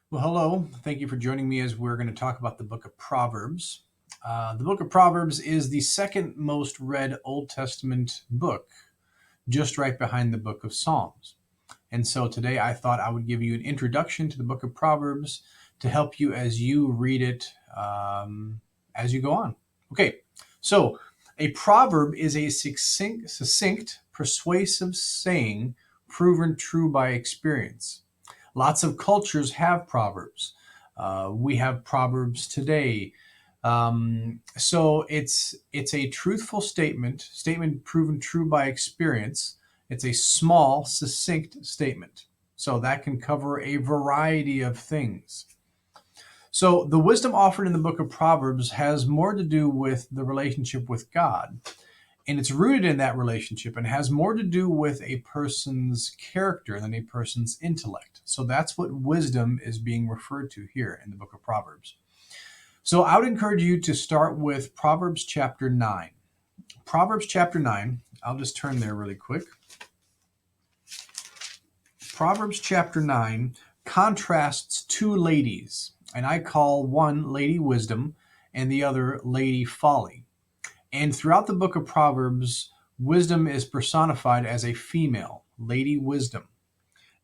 Well, hello. Thank you for joining me as we're going to talk about the Book of Proverbs. The Book of Proverbs is the second most read Old Testament book, just right behind the Book of Psalms. And so today I thought I would give you an introduction to the Book of Proverbs to help you as you read it as you go on. Okay, so a proverb is a succinct, persuasive saying proven true by experience. Lots of cultures have proverbs. We have proverbs today. So it's a truthful statement proven true by experience. It's a small, succinct statement. So that can cover a variety of things. So the wisdom offered in the book of Proverbs has more to do with the relationship with God, and it's rooted in that relationship and has more to do with a person's character than a person's intellect. So that's what wisdom is being referred to here in the book of Proverbs. So I would encourage you to start with Proverbs chapter 9. Proverbs chapter 9, I'll just turn there really quick. Proverbs chapter 9 contrasts two ladies, and I call one Lady Wisdom and the other Lady Folly. And throughout the book of Proverbs, wisdom is personified as a female, Lady Wisdom.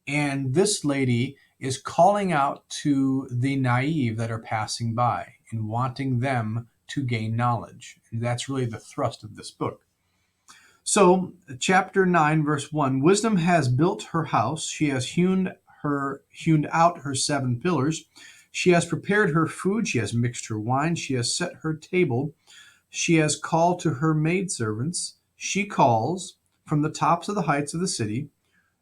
And this lady is calling out to the naive that are passing by and wanting them to gain knowledge. And that's really the thrust of this book. So, chapter 9, verse 1, Wisdom has built her house. She has hewn out her seven pillars. She has prepared her food. She has mixed her wine. She has set her table. She has called to her maidservants. She calls from the tops of the heights of the city.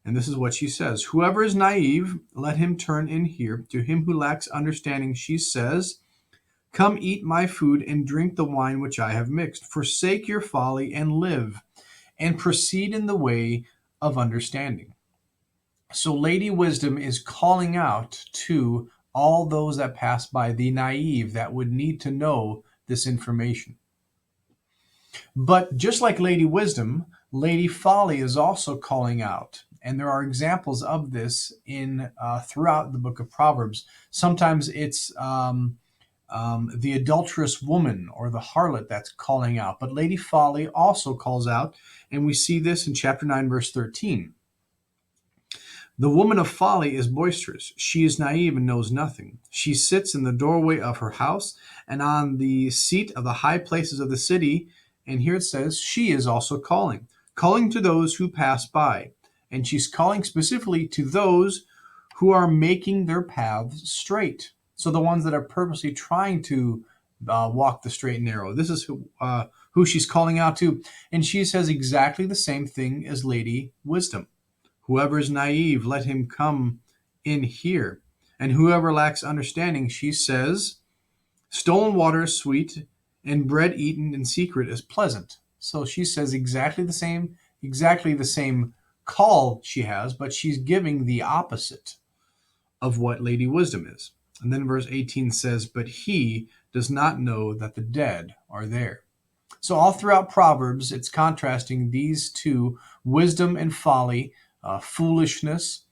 And this is what she says: Whoever is naive, let him turn in here. To him who lacks understanding, she says, Come eat my food and drink the wine which I have mixed. Forsake your folly and live, and proceed in the way of understanding. So Lady Wisdom is calling out to all those that pass by, the naive that would need to know this information. But just like Lady Wisdom, Lady Folly is also calling out. And there are examples of this in throughout the book of Proverbs. Sometimes it's the adulterous woman or the harlot that's calling out. But Lady Folly also calls out, and we see this in chapter 9, verse 13. The woman of folly is boisterous. She is naive and knows nothing. She sits in the doorway of her house and on the seat of the high places of the city. And here it says, she is also calling to those who pass by. And she's calling specifically to those who are making their paths straight. So the ones that are purposely trying to walk the straight and narrow. This is who she's calling out to. And she says exactly the same thing as Lady Wisdom. Whoever is naive, let him come in here. And whoever lacks understanding, she says, stolen water is sweet, and bread eaten in secret is pleasant. So she says exactly the same call she has, but she's giving the opposite of what Lady Wisdom is. And then verse 18 says, But he does not know that the dead are there. So all throughout Proverbs, it's contrasting these two, wisdom and folly, foolishness,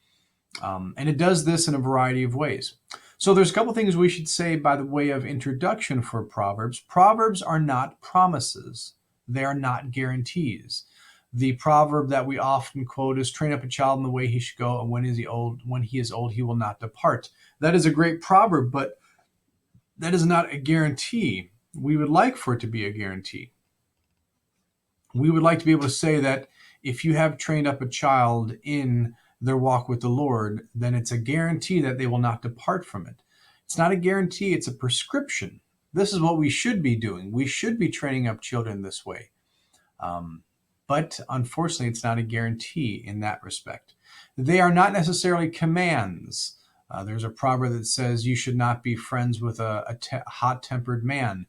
and it does this in a variety of ways. So there's a couple things we should say by the way of introduction for Proverbs. Proverbs are not promises. They are not guarantees. The proverb that we often quote is, train up a child in the way he should go, and when he is old, he will not depart. That is a great proverb, but that is not a guarantee. We would like for it to be a guarantee. We would like to be able to say that if you have trained up a child in their walk with the Lord, then it's a guarantee that they will not depart from it. It's not a guarantee, it's a prescription. This is what we should be doing. We should be training up children this way. But unfortunately, it's not a guarantee in that respect. They are not necessarily commands. There's a proverb that says you should not be friends with a hot-tempered man.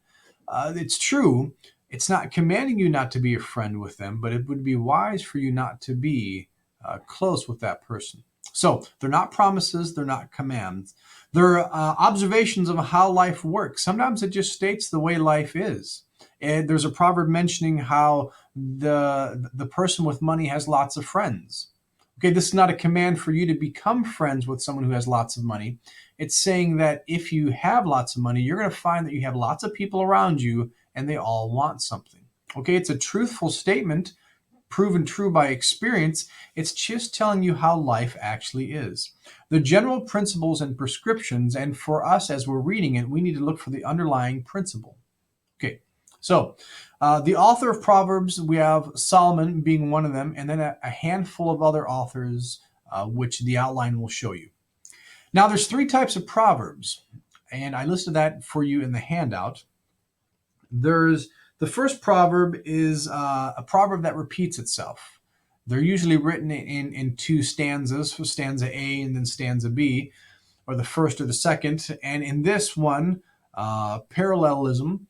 It's true. It's not commanding you not to be a friend with them, but it would be wise for you not to be close with that person. So they're not promises, they're not commands. They're observations of how life works. Sometimes it just states the way life is. And there's a proverb mentioning how the person with money has lots of friends. Okay, this is not a command for you to become friends with someone who has lots of money. It's saying that if you have lots of money, you're going to find that you have lots of people around you and they all want something. Okay, it's a truthful statement, proven true by experience. It's just telling you how life actually is. The general principles and prescriptions, and for us as we're reading it, we need to look for the underlying principle. Okay, so the author of Proverbs, we have Solomon being one of them, and then a handful of other authors, which the outline will show you. Now, there's three types of Proverbs, and I listed that for you in the handout. There's the first proverb is a proverb that repeats itself. They're usually written in two stanzas, for stanza A and then stanza B, or the first or the second. And in this one, parallelism,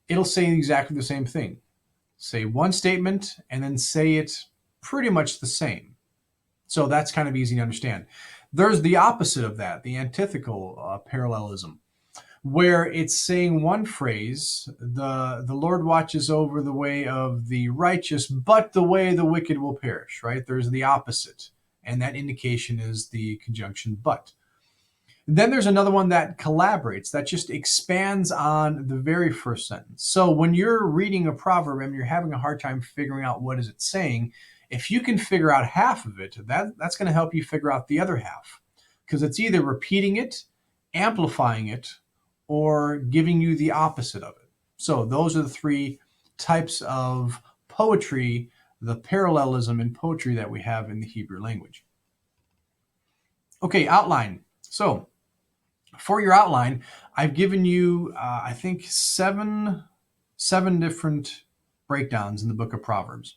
it'll say exactly the same thing. Say one statement and then say it pretty much the same. So that's kind of easy to understand. There's the opposite of that, the antithetical parallelism, where it's saying one phrase, the Lord watches over the way of the righteous, but the way of the wicked will perish, right? There's the opposite, and that indication is the conjunction but. Then there's another one that collaborates, that just expands on the very first sentence. So when you're reading a proverb and you're having a hard time figuring out what is it saying, if you can figure out half of it, that's going to help you figure out the other half, because it's either repeating it, amplifying it, or giving you the opposite of it. So those are the three types of poetry, the parallelism in poetry that we have in the Hebrew language. Okay, outline. So for your outline, I've given you, I think, seven different breakdowns in the Book of Proverbs.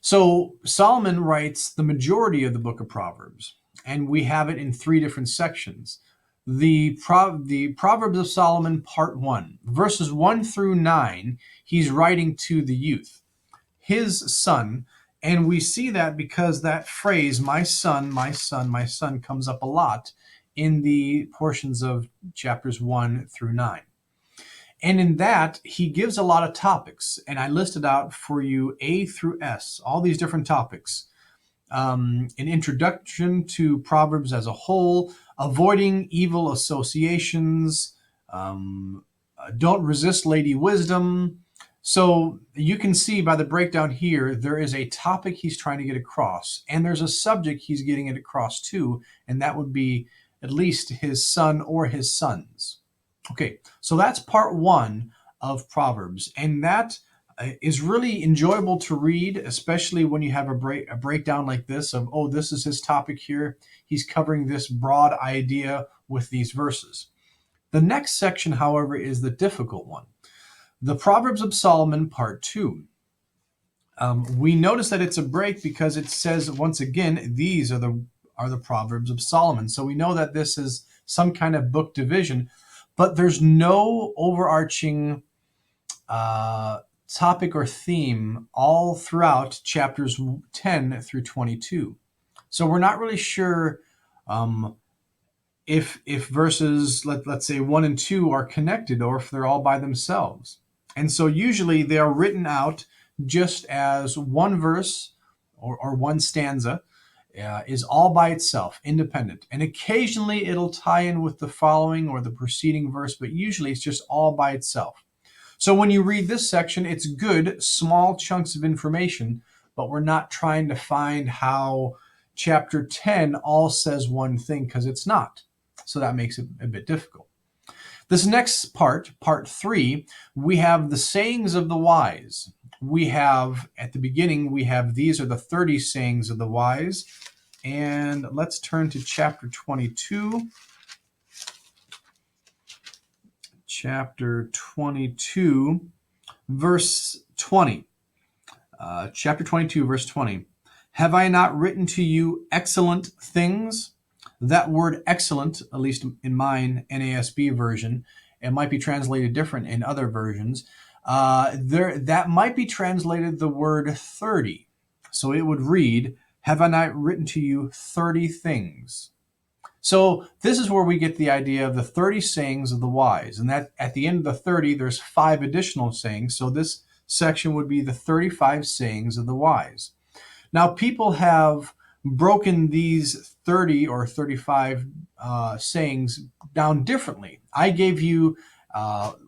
So Solomon writes the majority of the Book of Proverbs, and we have it in three different sections. The Proverbs of Solomon, part 1, verses 1 through 9, he's writing to the youth, his son. And we see that because that phrase, my son, my son, my son, comes up a lot in the portions of chapters 1 through 9. And in that, he gives a lot of topics. And I listed out for you A through S, all these different topics. An introduction to Proverbs as a whole, avoiding evil associations, don't resist lady wisdom. So you can see by the breakdown here, there is a topic he's trying to get across, and there's a subject he's getting it across to, and that would be at least his son or his sons. Okay, so that's part 1 of Proverbs, and that is really enjoyable to read, especially when you have a breakdown like this of, oh, this is his topic here. He's covering this broad idea with these verses. The next section, however, is the difficult one. The Proverbs of Solomon, part 2. We notice that it's a break because it says, once again, these are the Proverbs of Solomon. So we know that this is some kind of book division, but there's no overarching topic or theme all throughout chapters 10 through 22. So we're not really sure if verses, let's say 1 and 2 are connected or if they're all by themselves. And so usually they are written out just as one verse or one stanza is all by itself, independent. And occasionally it'll tie in with the following or the preceding verse, but usually it's just all by itself. So when you read this section, it's good, small chunks of information, but we're not trying to find how chapter 10 all says one thing, because it's not. So that makes it a bit difficult. This next part, part 3, we have the sayings of the wise. We have, at the beginning, we have these are the 30 sayings of the wise. And let's turn to chapter 22. Chapter 22, verse 20. Chapter 22, verse 20. Have I not written to you excellent things? That word excellent, at least in mine NASB version, it might be translated different in other versions. That might be translated the word 30. So it would read, have I not written to you 30 things? So this is where we get the idea of the 30 sayings of the wise. And that at the end of the 30, there's 5 additional sayings. So this section would be the 35 sayings of the wise. Now, people have broken these 30 or 35 sayings down differently. I gave you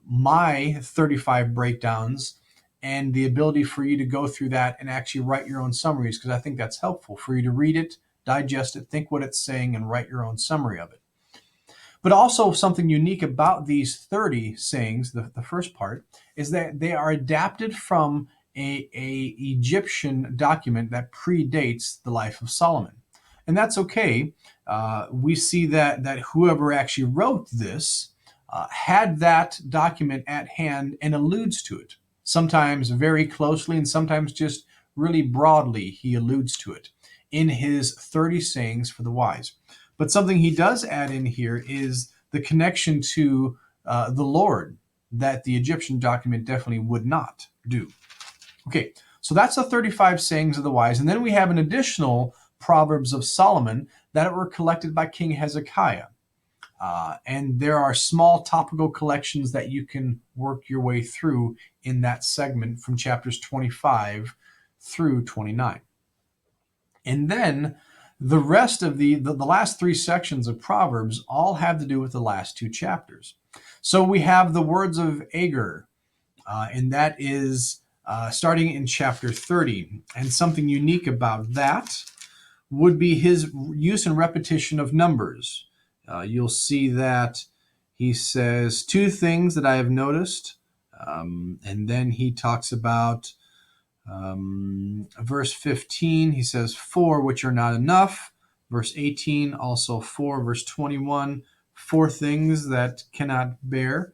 my 35 breakdowns and the ability for you to go through that and actually write your own summaries, because I think that's helpful for you to read it, digest it, think what it's saying, and write your own summary of it. But also, something unique about these 30 sayings, the first part, is that they are adapted from a Egyptian document that predates the life of Solomon. And that's okay. We see that whoever actually wrote this had that document at hand and alludes to it, sometimes very closely and sometimes just really broadly. He alludes to it in his 30 sayings for the wise. But something he does add in here is the connection to the Lord that the Egyptian document definitely would not do. Okay, so that's the 35 sayings of the wise. And then we have an additional Proverbs of Solomon that were collected by King Hezekiah. And there are small topical collections that you can work your way through in that segment from chapters 25 through 29. And then the rest of the last three sections of Proverbs all have to do with the last two chapters. So we have the words of Agur, and that is starting in chapter 30. And something unique about that would be his use and repetition of numbers. You'll see that he says two things that I have noticed, and then he talks about verse 15, he says, four which are not enough. Verse 18, also four. Verse 21, four things that cannot bear.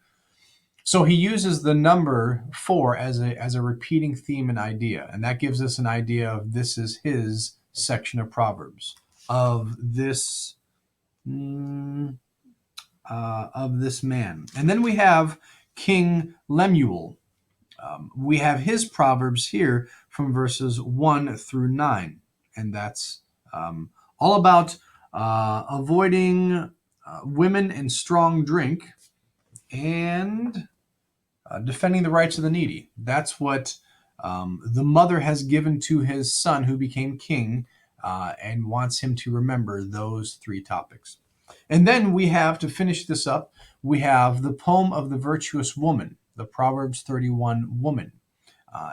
So he uses the number four as a repeating theme and idea. And that gives us an idea of this is his section of Proverbs, of this man. And then we have King Lemuel. We have his Proverbs here from verses 1 through 9. And that's all about avoiding women and strong drink and defending the rights of the needy. That's what the mother has given to his son who became king and wants him to remember those three topics. And then we have, to finish this up, we have the poem of the virtuous woman, the Proverbs 31 woman.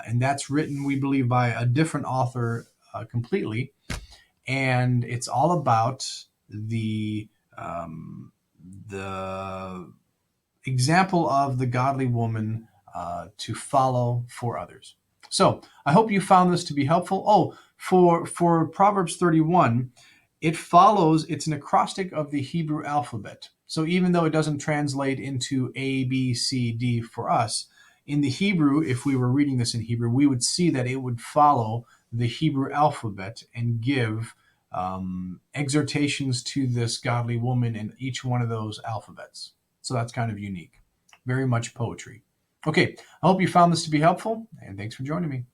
And that's written, we believe, by a different author completely. And it's all about the example of the godly woman to follow for others. So I hope you found this to be helpful. Oh, for Proverbs 31, it's an acrostic of the Hebrew alphabet. So even though it doesn't translate into A, B, C, D for us, in the Hebrew, if we were reading this in Hebrew, we would see that it would follow the Hebrew alphabet and give exhortations to this godly woman in each one of those alphabets. So that's kind of unique. Very much poetry. Okay, I hope you found this to be helpful, and thanks for joining me.